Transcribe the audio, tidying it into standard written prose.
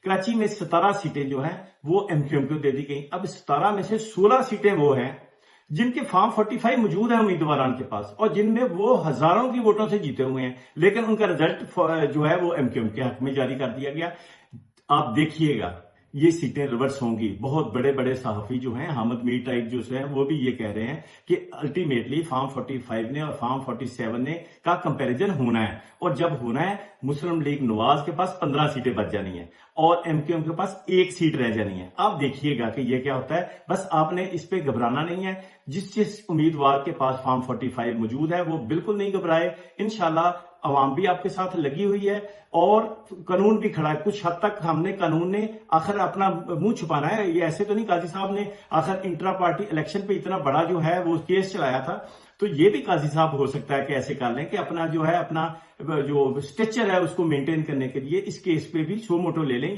कराची में 17 सीटें जो हैं वो एमक्यूएम को दे दी गई। अब 17 में से 16 सीटें वो हैं जिनके फॉर्म 45 मौजूद है उम्मीदवारान के पास और जिनमें वो हजारों की वोटों से जीते हुए हैं, लेकिन उनका रिजल्ट जो है वो एमक्यूएम के हक में जारी कर दिया गया। आप देखिएगा ये सीटें रिवर्स होंगी। बहुत बड़े बड़े सहाफी जो हैं, हामिद मीर टाइप जो हैं, वो भी ये कह रहे हैं कि अल्टीमेटली फॉर्म 45 ने और फॉर्म 47 ने का कंपैरिजन होना है, और जब होना है मुस्लिम लीग नवाज के पास 15 सीटें बच जानी है और एमक्यूएम के पास 1 सीट रह जानी है। आप देखिएगा कि ये क्या होता है। बस आपने इस पे घबराना नहीं है। जिस उम्मीदवार के पास फॉर्म 45 मौजूद है वो बिल्कुल नहीं घबराए। इंशाल्लाह अवाम भी आपके साथ लगी हुई है और कानून भी खड़ा है। कुछ हद तक हमने कानून ने आखिर अपना मुंह छुपाना है। ये ऐसे तो नहीं, काजी साहब ने आखिर इंट्रा पार्टी इलेक्शन पे इतना बड़ा जो है वो केस चलाया था, तो ये भी काजी साहब हो सकता है कि ऐसे कर लें कि अपना जो है अपना जो स्ट्रक्चर है उसको मेंटेन करने के लिए इस केस पे भी सो मोटो ले लें।